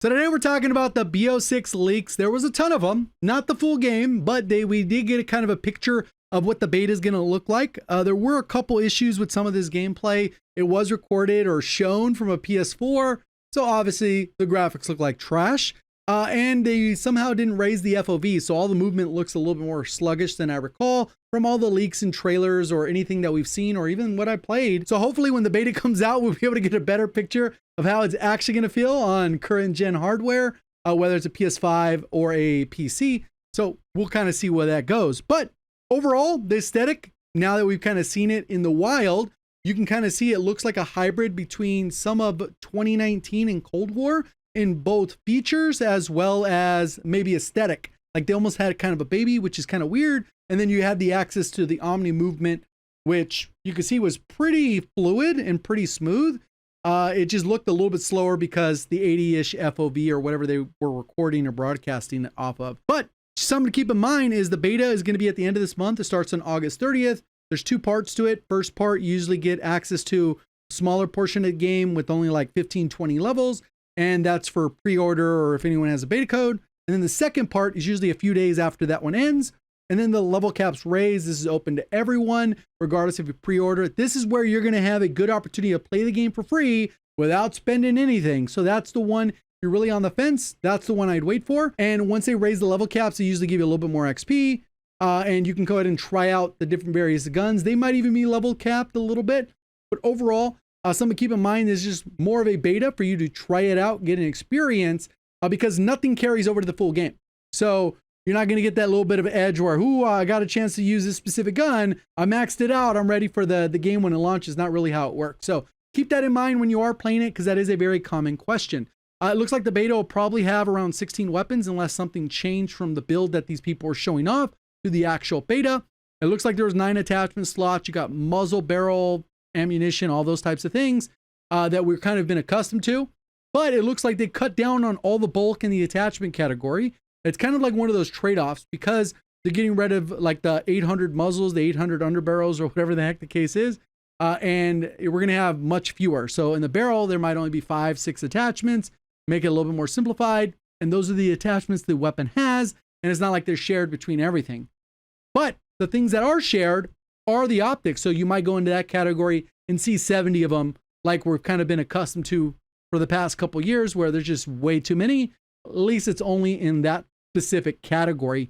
So today we're talking about the BO6 leaks. There was a ton of them, not the full game, but we did get a kind of a picture of what the beta is going to look like. There were a couple issues with some of this gameplay. It was recorded or shown from a PS4, so obviously the graphics look like trash. And they somehow didn't raise the FOV, so all the movement looks a little bit more sluggish than I recall from all the leaks and trailers or anything that we've seen or even what I played. So hopefully when the beta comes out, we'll be able to get a better picture of how it's actually going to feel on current gen hardware, whether it's a PS5 or a PC. So we'll kind of see where that goes. But overall, the aesthetic, now that we've kind of seen it in the wild, you can kind of see it looks like a hybrid between some of 2019 and Cold War in both features as well as maybe aesthetic. Like they almost had kind of a baby, which is kind of weird. And then you had the access to the Omni movement, which you could see was pretty fluid and pretty smooth. It just looked a little bit slower because the 80-ish FOV or whatever they were recording or broadcasting it off of. But something to keep in mind is the beta is going to be at the end of this month. It starts on August 30th. There's two parts to it. First part, you usually get access to a smaller portion of the game with only like 15, 20 levels. And that's for pre-order or if anyone has a beta code. And then the second part is usually a few days after that one ends. And then the level caps raise. This is open to everyone, regardless if you pre-order it. This is where you're going to have a good opportunity to play the game for free without spending anything. So that's the one, you're really on the fence. That's the one I'd wait for. And once they raise the level caps, they usually give you a little bit more XP. And you can go ahead and try out the different various guns. They might even be level capped a little bit. But overall, something to keep in mind is just more of a beta for you to try it out, get an experience, because nothing carries over to the full game. So you're not going to get that little bit of edge where, I got a chance to use this specific gun. I maxed it out. I'm ready for the game when it launches. Not really how it works. So keep that in mind when you are playing it, because that is a very common question. It looks like the beta will probably have around 16 weapons unless something changed from the build that these people are showing off to the actual beta. It looks like there's 9 attachment slots. You got muzzle, barrel, ammunition, all those types of things that we've kind of been accustomed to. But it looks like they cut down on all the bulk in the attachment category. It's kind of like one of those trade-offs because they're getting rid of like the 800 muzzles, the 800 underbarrels, or whatever the heck the case is. And we're going to have much fewer. So in the barrel, there might only be 5, 6 attachments, make it a little bit more simplified. And those are the attachments the weapon has. And it's not like they're shared between everything. But the things that are shared are the optics. So you might go into that category and see 70 of them like we've kind of been accustomed to for the past couple years where there's just way too many. At least it's only in that specific category.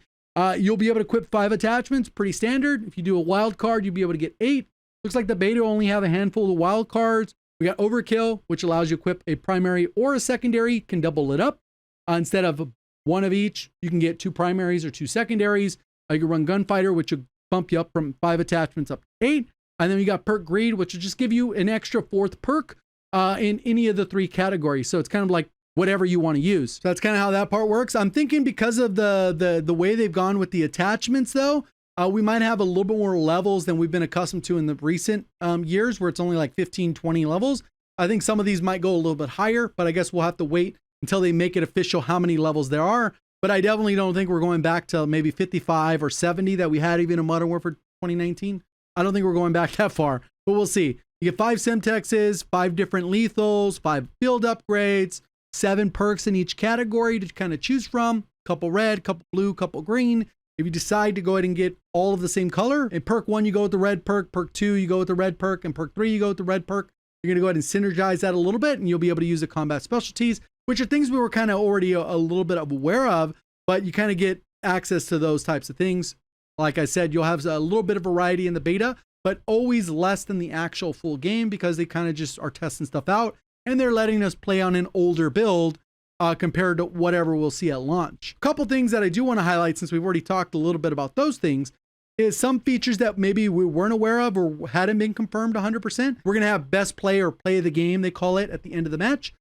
You'll be able to equip 5 attachments, pretty standard. If you do a wild card, you'll be able to get 8. Looks like the beta only have a handful of wild cards. We got Overkill, which allows you to equip a primary or a secondary, can double it up. Instead of one of each, you can get 2 primaries or 2 secondaries. You can run Gunfighter, which will bump you up from 5 attachments up to 8. And then you got Perk Greed, which will just give you an extra 4th perk in any of the 3 categories. So it's kind of like whatever you want to use. So that's kind of how that part works. I'm thinking because of the way they've gone with the attachments though, we might have a little bit more levels than we've been accustomed to in the recent years where it's only like 15, 20 levels. I think some of these might go a little bit higher, but I guess we'll have to wait until they make it official how many levels there are. But I definitely don't think we're going back to maybe 55 or 70 that we had even in Modern Warfare 2019. I don't think we're going back that far, but we'll see. You get 5 Semtexes, 5 different lethals, 5 build upgrades, 7 perks in each category to kind of choose from. Couple red, couple blue, couple green. If you decide to go ahead and get all of the same color, in perk 1, you go with the red perk, perk 2, you go with the red perk, and perk 3, you go with the red perk. You're going to go ahead and synergize that a little bit, and you'll be able to use the combat specialties, which are things we were kind of already a little bit aware of, but you kind of get access to those types of things. Like I said, you'll have a little bit of variety in the beta, but always less than the actual full game because they kind of just are testing stuff out and they're letting us play on an older build compared to whatever we'll see at launch. A couple things that I do want to highlight since we've already talked a little bit about those things is some features that maybe we weren't aware of or hadn't been confirmed 100%. We're going to have best play or play of the game, they call it, at the end of the match.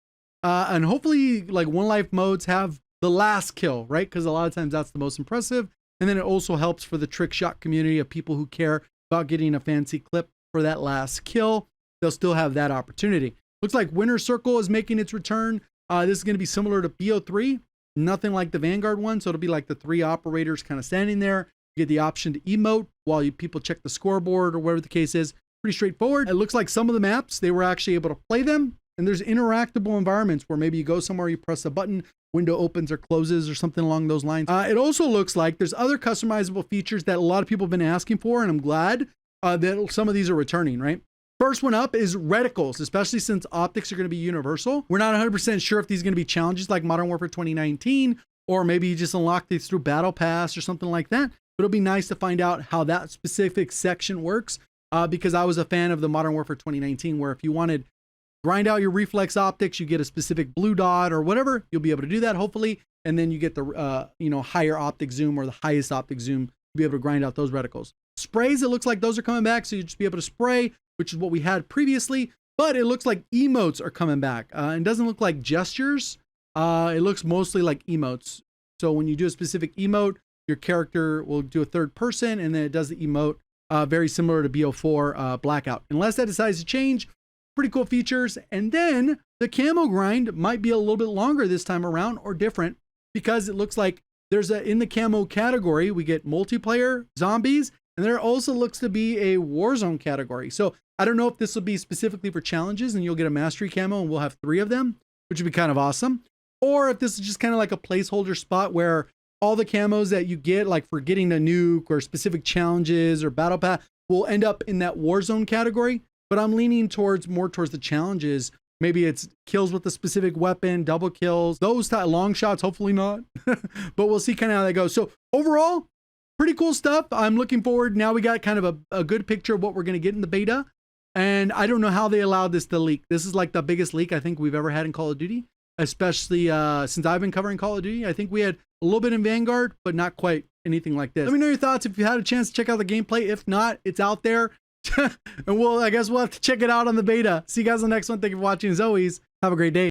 And hopefully like one life modes have the last kill, right? Because a lot of times that's the most impressive. And then it also helps for the trick shot community of people who care about getting a fancy clip for that last kill. They'll still have that opportunity. Looks like Winner Circle is making its return. This is going to be similar to BO3, nothing like the Vanguard one. So it'll be like the 3 operators kind of standing there. You get the option to emote while people check the scoreboard or whatever the case is. Pretty straightforward. It looks like some of the maps, they were actually able to play them And there's interactable environments where maybe you go somewhere, you press a button, window opens or closes or something along those lines. It also looks like there's other customizable features that a lot of people have been asking for, and I'm glad that some of these are returning, right? First one up is reticles, especially since optics are going to be universal. We're not 100% sure if these are going to be challenges like Modern Warfare 2019, or maybe you just unlock these through Battle Pass or something like that. But it'll be nice to find out how that specific section works, because I was a fan of the Modern Warfare 2019, where if you wanted grind out your reflex optics, you get a specific blue dot or whatever, you'll be able to do that hopefully. And then you get the higher optic zoom or the highest optic zoom, you'll be able to grind out those reticles. Sprays, it looks like those are coming back, so you'll just be able to spray, which is what we had previously, but it looks like emotes are coming back. It doesn't look like gestures. It looks mostly like emotes. So when you do a specific emote, your character will do a third person, and then it does the emote, very similar to BO4 Blackout. Unless that decides to change, pretty cool features. And then the camo grind might be a little bit longer this time around, or different, because it looks like there's in the camo category, we get multiplayer, zombies, and there also looks to be a Warzone category. So I don't know if this will be specifically for challenges and you'll get a mastery camo and we'll have 3 of them, which would be kind of awesome. Or if this is just kind of like a placeholder spot where all the camos that you get, like for getting a nuke or specific challenges or battle pass, will end up in that Warzone category. But I'm leaning more towards the challenges. Maybe it's kills with a specific weapon, double kills, those long shots, hopefully not. But we'll see kind of how that goes. So overall, pretty cool stuff. I'm looking forward. Now we got kind of a good picture of what we're going to get in the beta. And I don't know how they allowed this to leak. This is like the biggest leak I think we've ever had in Call of Duty, especially since I've been covering Call of Duty. I think we had a little bit in Vanguard, but not quite anything like this. Let me know your thoughts if you had a chance to check out the gameplay. If not, it's out there. And I guess we'll have to check it out on the beta. See you guys on the next one. Thank you for watching. As always, have a great day.